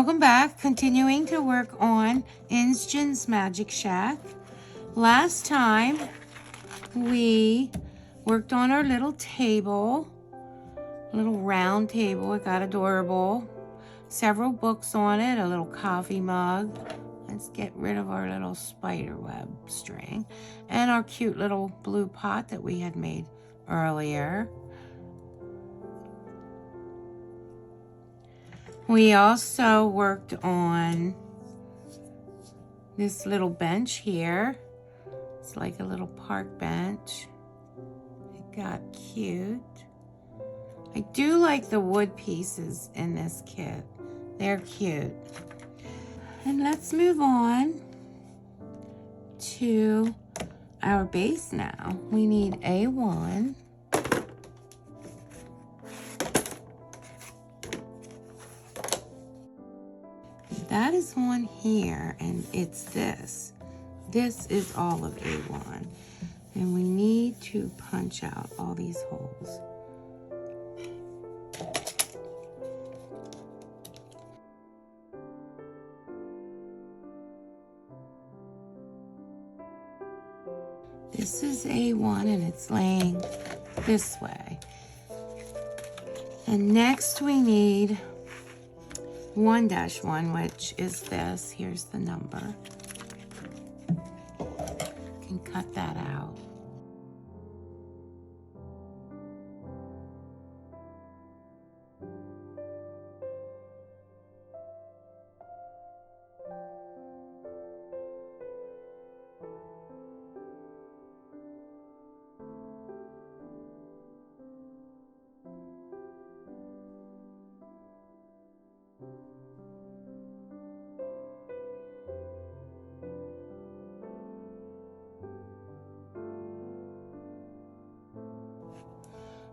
Welcome back. Continuing to work on INSGEN's Magic Shack. Last time we worked on our little table, little round table. It got adorable. Several books on it, a little coffee mug. Let's get rid of our little spider web string and our cute little blue pot that we had made earlier. We also worked on this little bench here. It's like a little park bench. It got cute. I do like the wood pieces in this kit. They're cute. And let's move on to our base now. We need A1. That is one here, and it's this. This is all of A1. And we need to punch out all these holes. This is A1 and it's laying this way. And next we need 1-1, which is this. Here's the number. You can cut that out.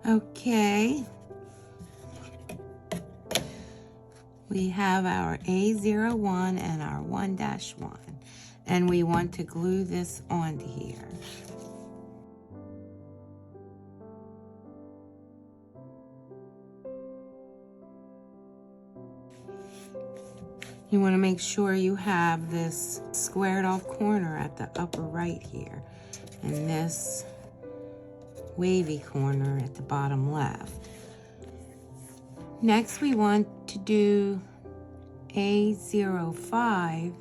Okay, we have our A01 and our 1-1, and we want to glue this onto here. You want to make sure you have this squared off corner at the upper right here, and this wavy corner at the bottom left. Next we want to do A05,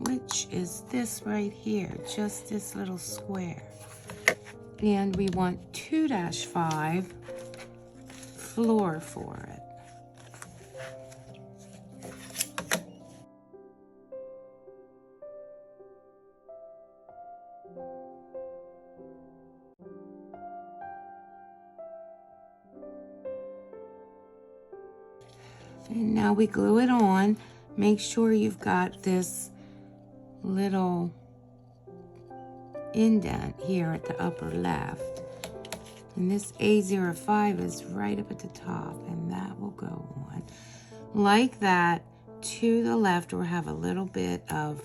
which is this right here, just this little square. And we want 2-5 floor for it. And now we glue it on. Make sure you've got this little indent here at the upper left. And this A05 is right up at the top, and that will go on. Like that, to the left, we'll have a little bit of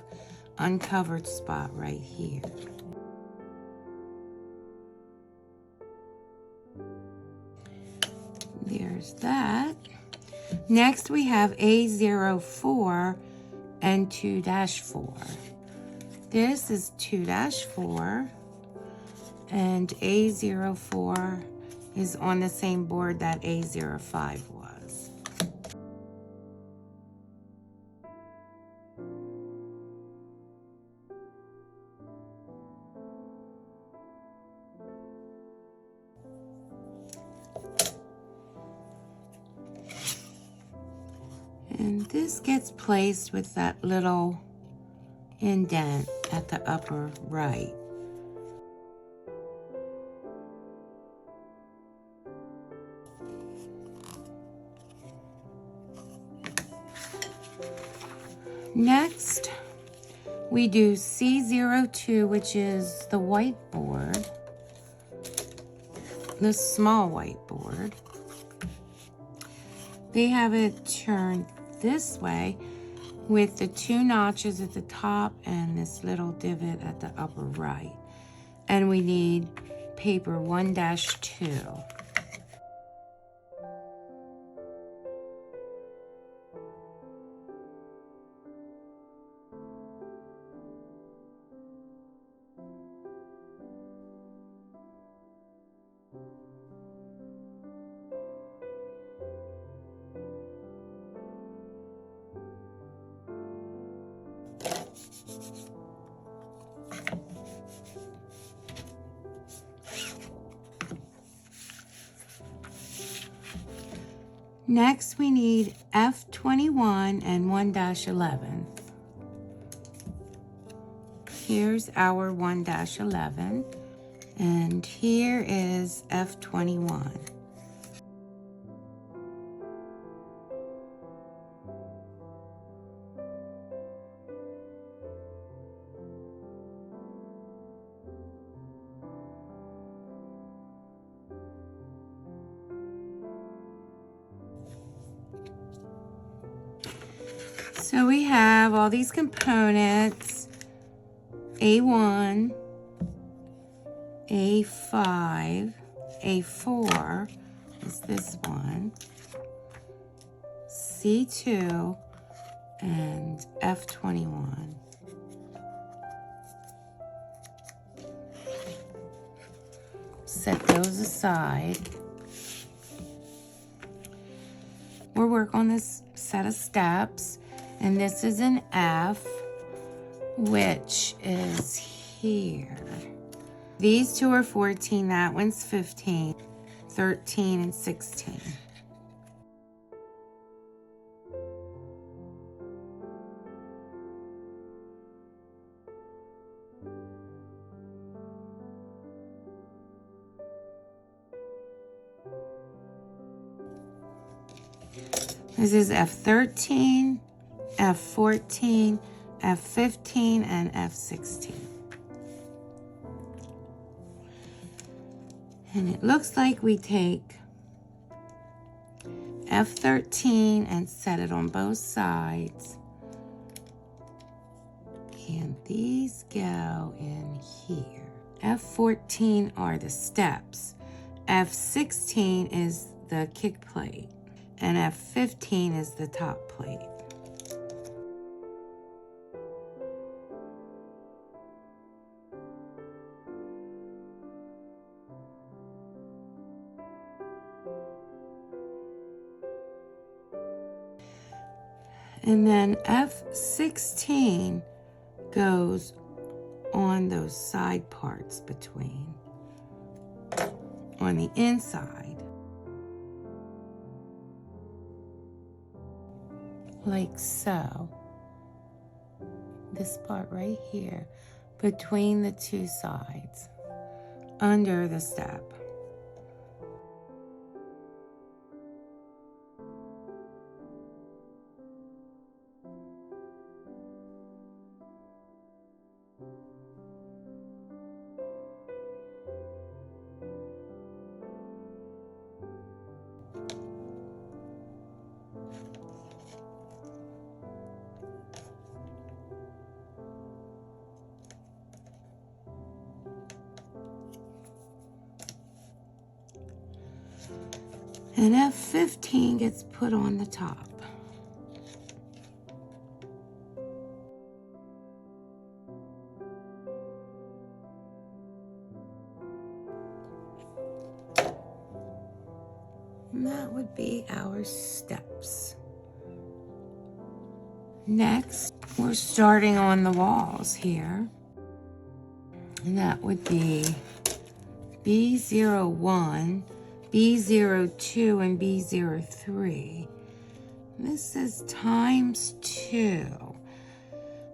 uncovered spot right here. There's that. Next, we have A04 and 2-4. This is 2-4, and A04 is on the same board that A05 was. And this gets placed with that little indent at the upper right. Next, we do C02, which is the whiteboard, the small whiteboard. They have it turned this way with the 2 notches at the top and this little divot at the upper right. And we need paper 1-2. Next, we need F21 and 1-11. Here's our 1-11, and here is F21. So we have all these components: A1, A5, A4 is this one, C2, and F21. Set those aside. We'll work on this set of steps, and this is an F, which is here. These two are 14, that one's 15, 13, and 16. This is F13, F14, F15, and F16. And it looks like we take F13 and set it on both sides. And these go in here. F14 are the steps. F16 is the kick plate. And F15 is the top plate. And then F16 goes on those side parts between, on the inside. Like so. This part right here, between the two sides, under the step. And F15 gets put on the top. And that would be our steps. Next, we're starting on the walls here. And that would be B01, B02, and B03. This is times 2.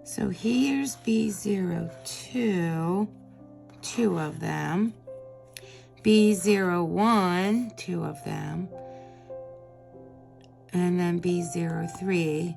So here's B02, 2 of them. B01, 2 of them. And then B03.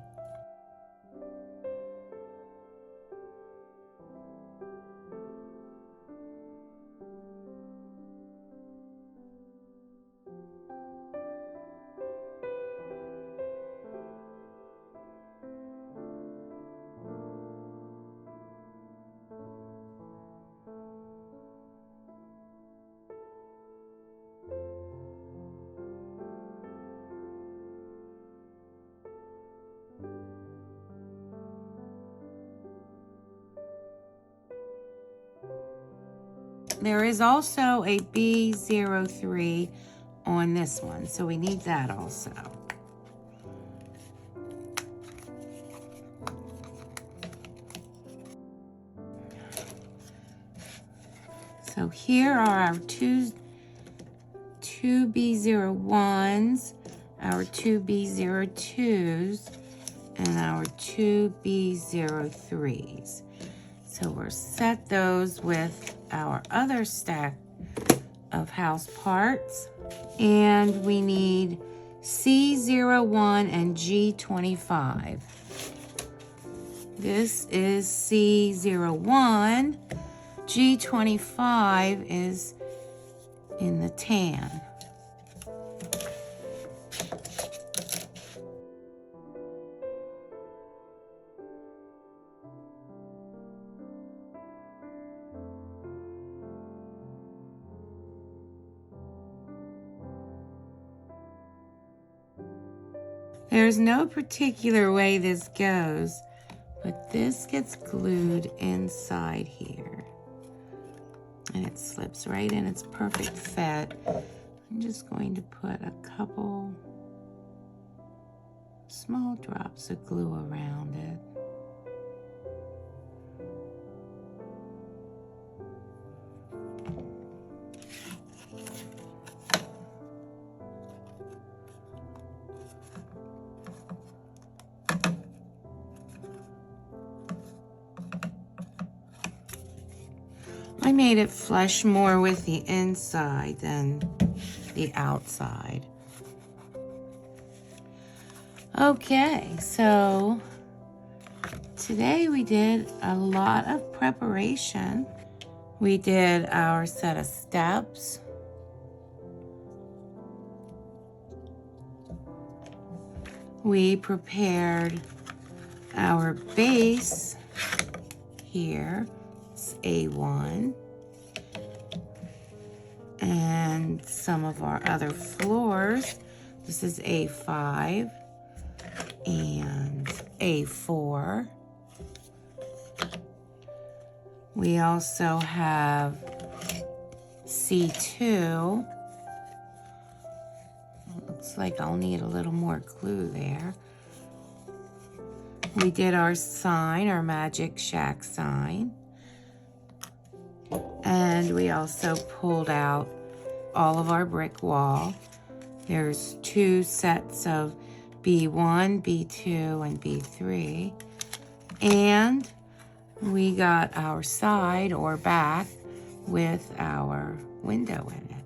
There is also a B03 on this one, so we need that also. So here are our two B01s, our 2B02s, and our 2B03s. So we'll set those with our other stack of house parts. And we need C01 and G25. This is C01. G25 is in the tan. There's no particular way this goes, but this gets glued inside here. And it slips right in its perfect fit. I'm just going to put a couple small drops of glue around it. I made it flush more with the inside than the outside. Okay, so today we did a lot of preparation. We did our set of steps. We prepared our base here. It's A1. And some of our other floors. This is A5 and A4. We also have C2. Looks like I'll need a little more glue there. We did our sign, our Magic Shack sign. And we also pulled out all of our brick wall. There's 2 sets of B1, B2, and B3. And we got our side or back with our window in it.